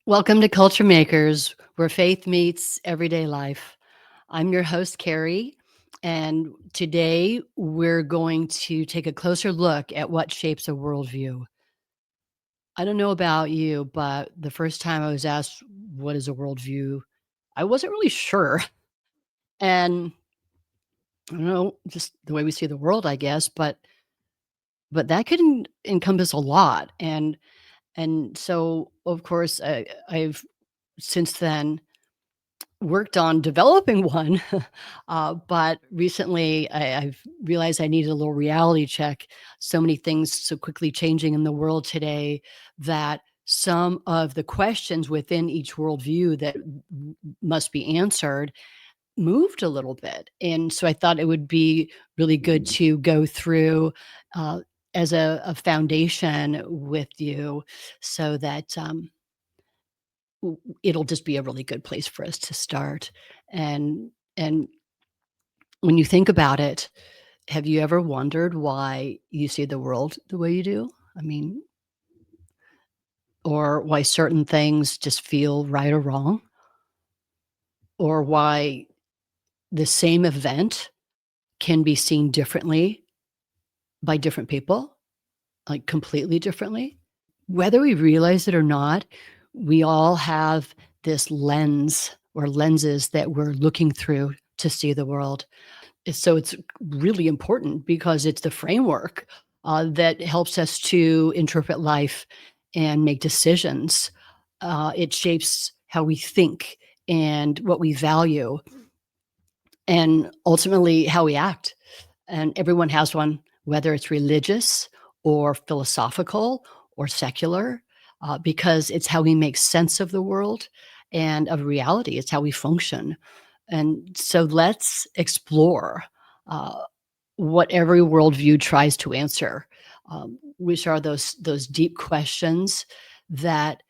Welcome to Culture Makers, where faith meets everyday life. I'm your host, Carrie, and today we're going to take a closer look at what shapes a worldview. I don't know about you, but the first time I was asked, what is a worldview? I wasn't really sure. And I don't know, just the way we see the world, I guess, but that could encompass a lot. And so of course I've since then worked on developing one, but recently I've realized I needed a little reality check. So many things so quickly changing in the world today that some of the questions within each worldview that must be answered moved a little bit. And so I thought it would be really good to go through uh, as a foundation with you so that it'll just be a really good place for us to start. And when you think about it, have you ever wondered why you see the world the way you do? I mean, or why certain things just feel right or wrong, or why the same event can be seen differently by different people, like completely differently? Whether we realize it or not, we all have this lens or lenses that we're looking through to see the world. So it's really important because it's the framework that helps us to interpret life and make decisions. It shapes how we think and what we value, and ultimately how we act. And everyone has one, whether it's religious or philosophical or secular, because it's how we make sense of the world and of reality. It's how we function. And so let's explore uh, what every worldview tries to answer, which are those deep questions that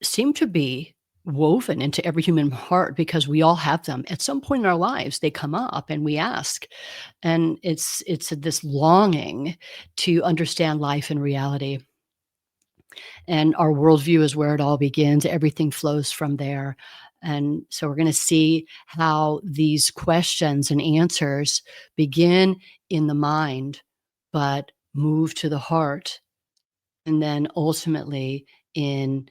seem to be woven into every human heart because we all have them at some point in our lives. They come up and we ask, and it's this longing to understand life and reality. And our worldview is where it all begins. Everything flows from there. And so we're going to see how these questions and answers begin in the mind, but move to the heart, and then ultimately in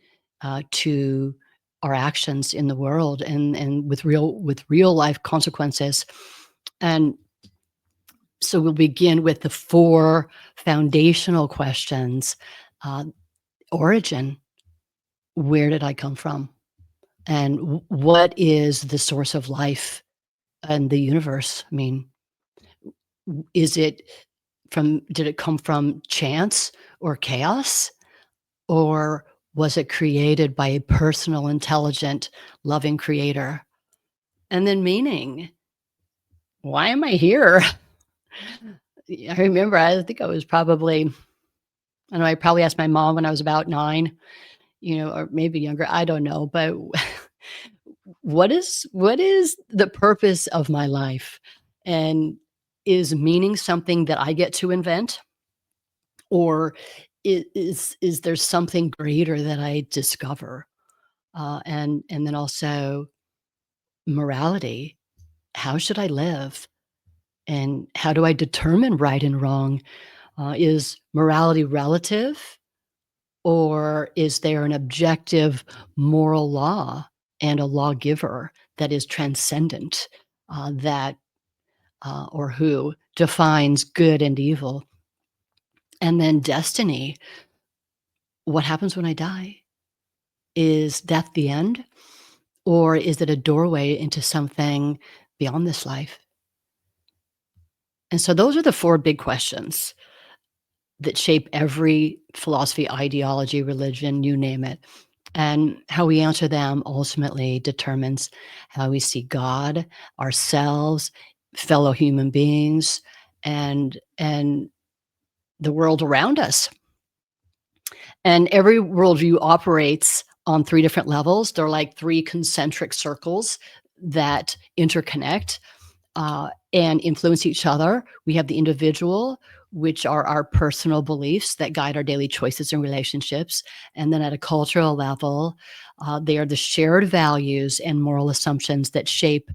to our actions in the world, and with real life consequences. And so we'll begin with the four foundational questions. uh, Origin: where did I come from? And what is the source of life and the universe? I mean, is it did it come from chance or chaos? Or was it created by a personal, intelligent, loving creator? And then meaning: why am I here? I remember, I think I was probably, I don't know, I probably asked my mom when I was about 9, or maybe younger, I don't know, but what is the purpose of my life? And is meaning something that I get to invent, or is there something greater that I discover? And then also morality. How should I live? And how do I determine right and wrong? Is morality relative, or is there an objective moral law and a lawgiver that is transcendent, that or who defines good and evil? And then destiny. What happens when I die? Is death the end, or is it a doorway into something beyond this life? And so those are the four big questions that shape every philosophy, ideology, religion, you name it. And how we answer them ultimately determines how we see God, ourselves, fellow human beings, and the world around us. And every worldview operates on three different levels. They're like three concentric circles that interconnect and influence each other. We have the individual, which are our personal beliefs that guide our daily choices and relationships. And then at a cultural level, they are the shared values and moral assumptions that shape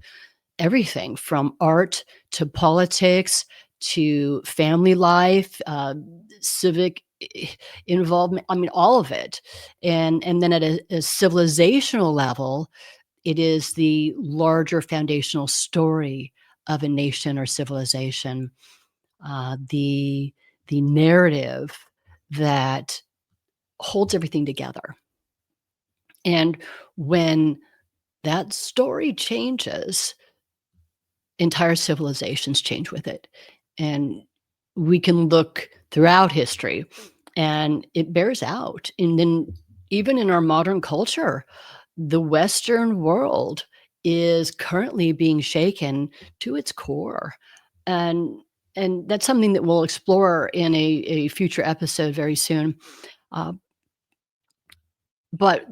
everything from art to politics to family life, civic involvement. I mean, all of it. And then at a civilizational level, it is the larger foundational story of a nation or civilization, the narrative that holds everything together. And when that story changes, entire civilizations change with it. And we can look throughout history and it bears out. And then even in our modern culture, the Western world is currently being shaken to its core. And and that's something that we'll explore in a future episode very soon. Uh, but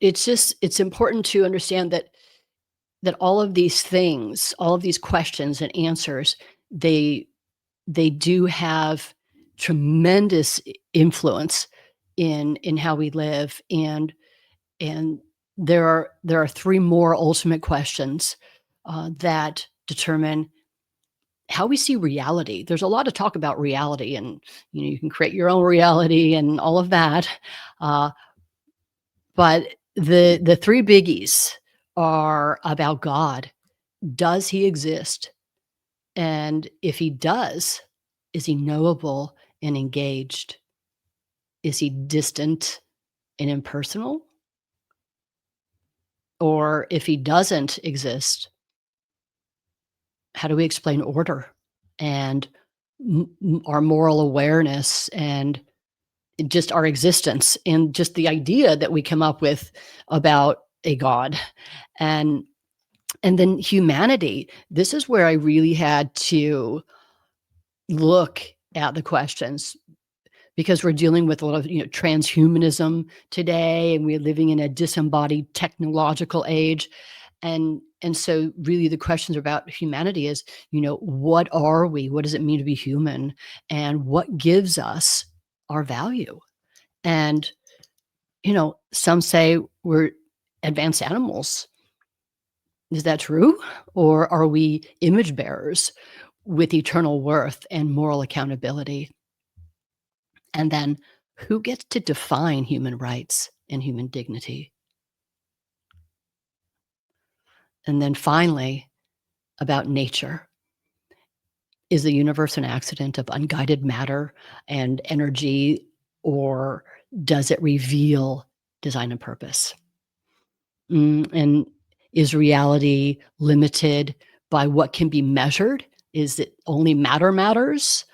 it's important to understand that all of these things, all of these questions and answers, they they do have tremendous influence in how we live, and there are three more ultimate questions that determine how we see reality. There's a lot of talk about reality, and you can create your own reality and all of that, uh, but the three biggies are about God. Does he exist? And if he does, is he knowable and engaged? Is he distant and impersonal? Or if he doesn't exist, how do we explain order and our moral awareness and just our existence and just the idea that we come up with about a God? And and then humanity. This is where I really had to look at the questions because we're dealing with a lot of transhumanism today, and we're living in a disembodied technological age. And so really the questions about humanity is, what are we, what does it mean to be human, and what gives us our value? And some say we're advanced animals. Is that true? Or are we image bearers with eternal worth and moral accountability? And then who gets to define human rights and human dignity? And then finally, about nature. Is the universe an accident of unguided matter and energy, or does it reveal design and purpose? And is reality limited by what can be measured? Is it only matter matters?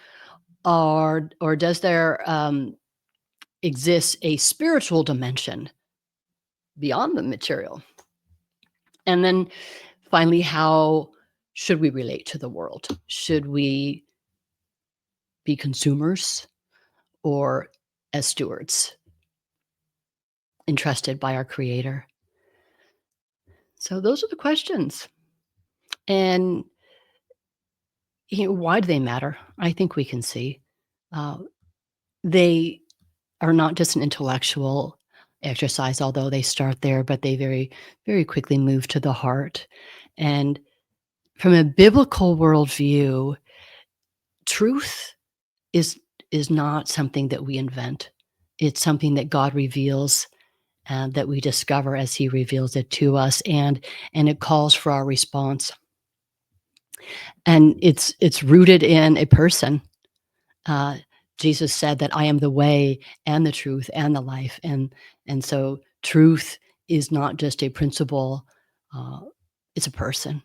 Or does there exist a spiritual dimension beyond the material? And then finally, how should we relate to the world? Should we be consumers or as stewards entrusted by our creator? So those are the questions. And why do they matter? I think we can see. Uh, they are not just an intellectual exercise, although they start there, but they very, very quickly move to the heart. And from a biblical worldview, truth is is not something that we invent. It's something that God reveals and that we discover as he reveals it to us, and it calls for our response. And it's rooted in a person. Uh, Jesus said that I am the way and the truth and the life. And so truth is not just a principle, uh, it's a person.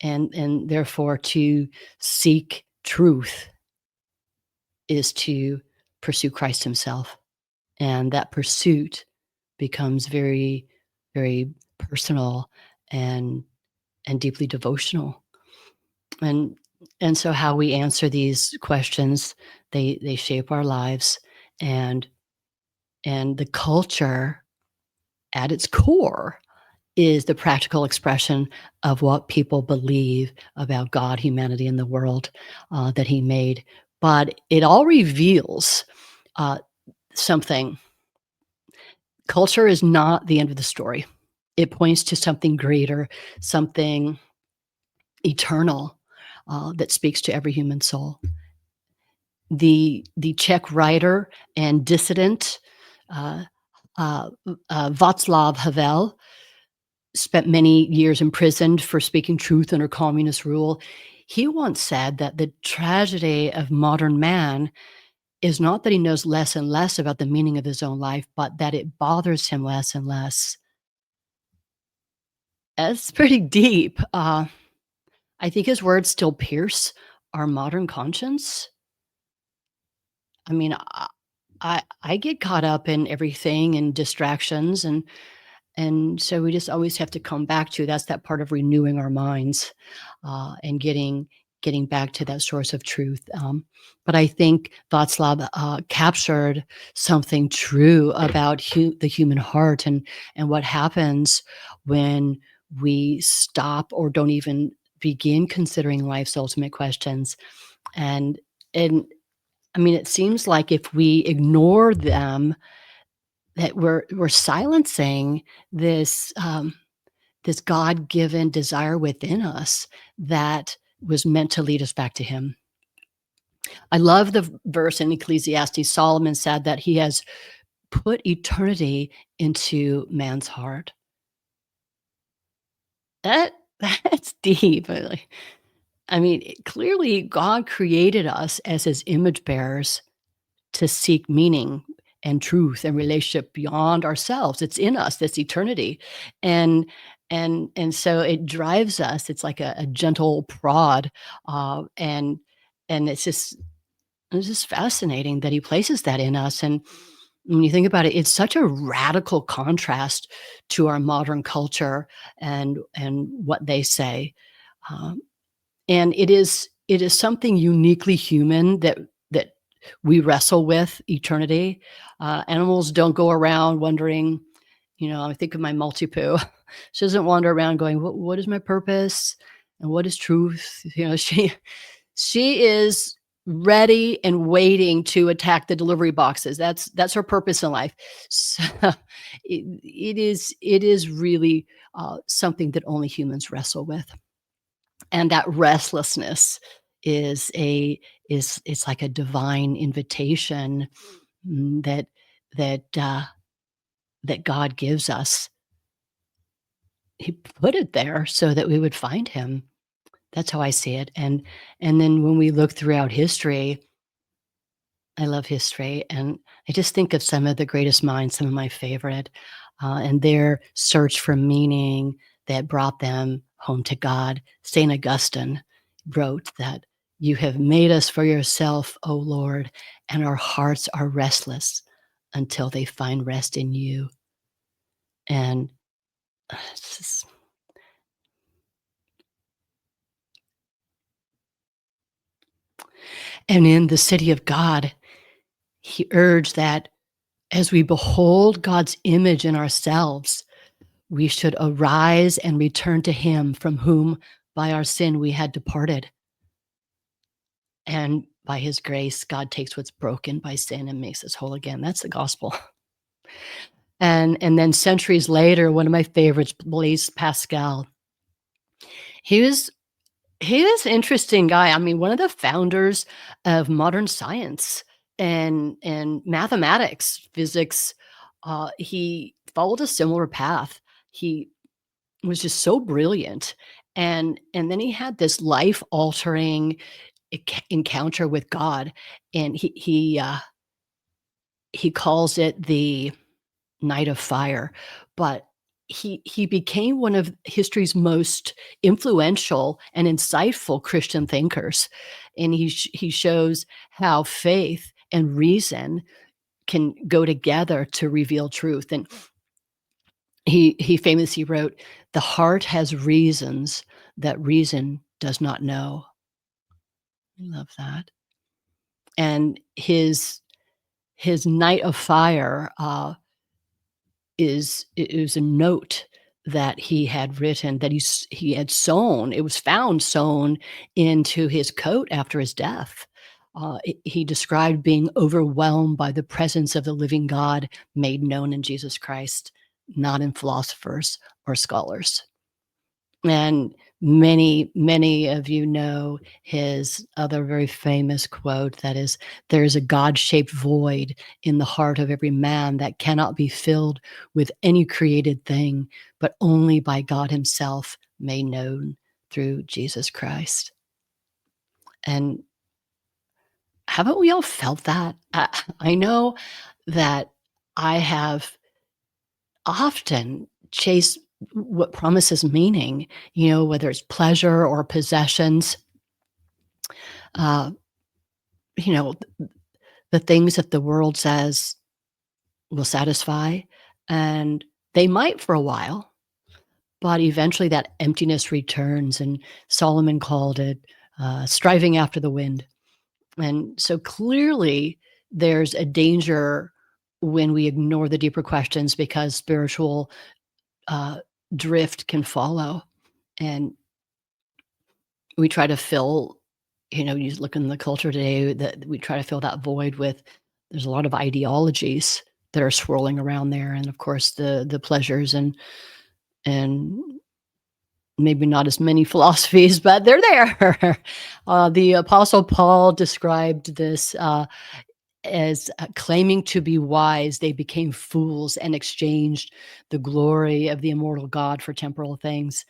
And therefore to seek truth is to pursue Christ himself. And that pursuit becomes very, very personal and deeply devotional. And and so how we answer these questions, they shape our lives, and the culture at its core is the practical expression of what people believe about God, humanity, and the world, that he made. But it all reveals, uh, something. Culture is not the end of the story. It points to something greater, something eternal, that speaks to every human soul. The Czech writer and dissident, uh, Václav Havel spent many years imprisoned for speaking truth under communist rule. He once said that the tragedy of modern man is not that he knows less and less about the meaning of his own life, but that it bothers him less and less. That's pretty deep. I think his words still pierce our modern conscience. I mean, I get caught up in everything and distractions, and so we just always have to come back to that's that part of renewing our minds, and getting back to that source of truth. But I think Václav, captured something true about the human heart and what happens when we stop or don't even begin considering life's ultimate questions. And and I mean, it seems like if we ignore them, that we're silencing this, this God-given desire within us that was meant to lead us back to him. I love the verse in Ecclesiastes. Solomon said that he has put eternity into man's heart. That that's deep. I mean, clearly God created us as his image bearers to seek meaning and truth and relationship beyond ourselves. It's in us, this eternity. And and so it drives us. It's like a gentle prod, and it's just fascinating that he places that in us. And when you think about it, it's such a radical contrast to our modern culture and what they say. Um, and it is something uniquely human that we wrestle with eternity. Animals don't go around wondering, I think of my Maltipoo. She doesn't wander around going, what is my purpose and what is truth? She is ready and waiting to attack the delivery boxes. That's her purpose in life. So it is really, something that only humans wrestle with. And that restlessness is a is it's like a divine invitation, that that, that God gives us. He put it there so that we would find him. That's how I see it. And then when we look throughout history, I love history, and I just think of some of the greatest minds, some of my favorite, and their search for meaning that brought them home to God. Saint Augustine wrote that, "You have made us for yourself, O Lord, and our hearts are restless until they find rest in you." And it's just and in the city of God, he urged that as we behold God's image in ourselves, we should arise and return to him from whom by our sin we had departed. And by his grace, God takes what's broken by sin and makes us whole again. That's the gospel. And then centuries later, one of my favorites, Blaise Pascal, he was he was an interesting guy. I mean, one of the founders of modern science and mathematics, physics. He followed a similar path. He was just so brilliant, and then he had this life-altering encounter with God, and he calls it the Night of Fire, but he became one of history's most influential and insightful Christian thinkers, and he shows how faith and reason can go together to reveal truth. And he famously wrote, "The heart has reasons that reason does not know." I love that. And his Night of Fire, is a note that he had written, that he had sewn. It was found sewn into his coat after his death. He described being overwhelmed by the presence of the living God made known in Jesus Christ, not in philosophers or scholars. And many of you know his other very famous quote, that is, "There is a God-shaped void in the heart of every man that cannot be filled with any created thing, but only by God himself made known through Jesus Christ." And haven't we all felt that? I know that I have often chase what promises meaning, whether it's pleasure or possessions, uh, you know, the things that the world says will satisfy, and they might for a while, but eventually that emptiness returns, and Solomon called it striving after the wind. And so clearly, there's a danger when we ignore the deeper questions, because spiritual uh, drift can follow. And we try to fill, you look in the culture today, that we try to fill that void with, there's a lot of ideologies that are swirling around there. And of course, the pleasures, and maybe not as many philosophies, but they're there. The Apostle Paul described this as claiming to be wise, they became fools and exchanged the glory of the immortal God for temporal things.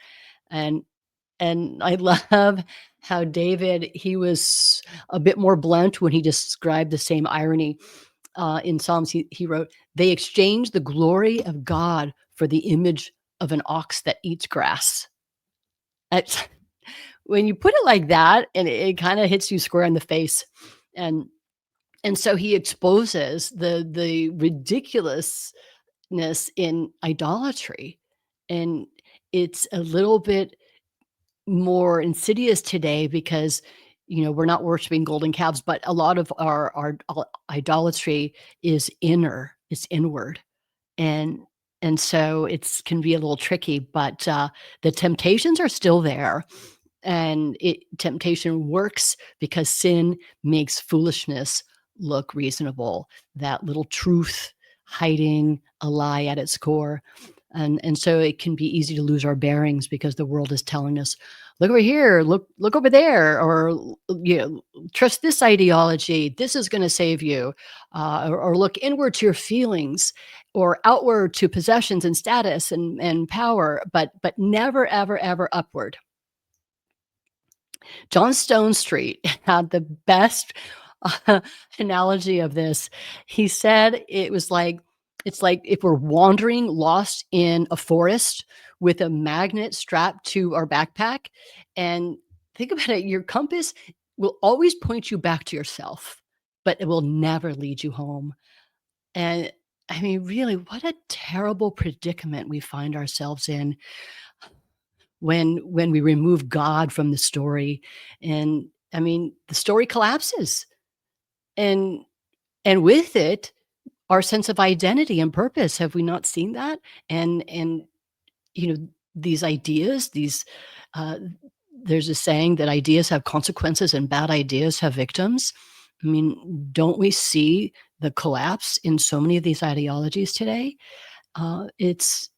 And I love how David, he was a bit more blunt when he described the same irony. In Psalms, he wrote, "They exchanged the glory of God for the image of an ox that eats grass." It's when you put it like that, and it kinda hits you square in the face. And so he exposes the ridiculousness in idolatry, and it's a little bit more insidious today because, we're not worshiping golden calves, but a lot of our idolatry is inner, it's inward. And so it's can be a little tricky, but the temptations are still there. And temptation works because sin makes foolishness look reasonable, that little truth hiding a lie at its core. And so it can be easy to lose our bearings because the world is telling us, look over here, look over there, or trust this ideology, this is going to save you, or look inward to your feelings, or outward to possessions and status and power, but never ever upward. John Stone Street had the best uh, analogy of this. He said it's like if we're wandering lost in a forest with a magnet strapped to our backpack, and think about it, your compass will always point you back to yourself, but it will never lead you home. And I mean, really, what a terrible predicament we find ourselves in when we remove God from the story. And I mean, the story collapses, and with it, our sense of identity and purpose. Have we not seen that? And you know, these ideas, these uh, there's a saying that ideas have consequences and bad ideas have victims. I mean, don't we see the collapse in so many of these ideologies today? It's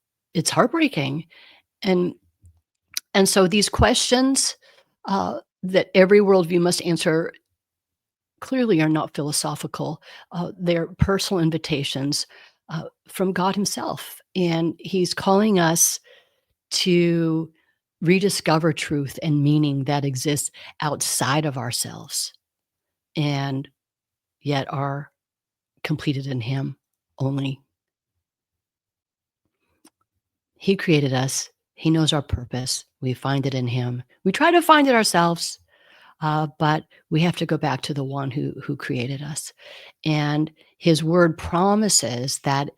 heartbreaking. and so these questions that every worldview must answer clearly are not philosophical. They're personal invitations from God Himself. And He's calling us to rediscover truth and meaning that exists outside of ourselves, and yet are completed in Him only. He created us, He knows our purpose. We find it in Him. We try to find it ourselves. But we have to go back to the one who created us. And His word promises that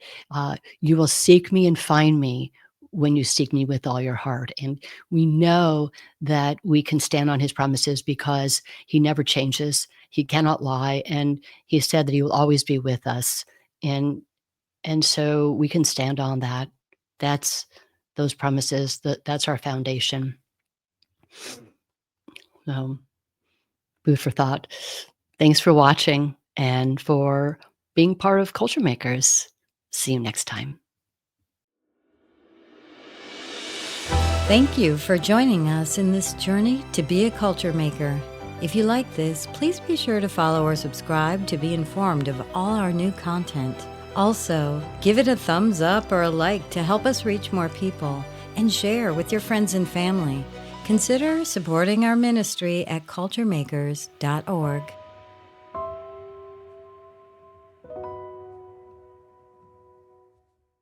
you will seek me and find me when you seek me with all your heart. And we know that we can stand on His promises because He never changes. He cannot lie. And He said that He will always be with us. And so we can stand on that. That's those premises, that's our foundation. So, food for thought. Thanks for watching and for being part of Culture Makers. See you next time. Thank you for joining us in this journey to be a culture maker. If you like this, please be sure to follow or subscribe to be informed of all our new content. Also, give it a thumbs up or a like to help us reach more people, and share with your friends and family. Consider supporting our ministry at culturemakers.org.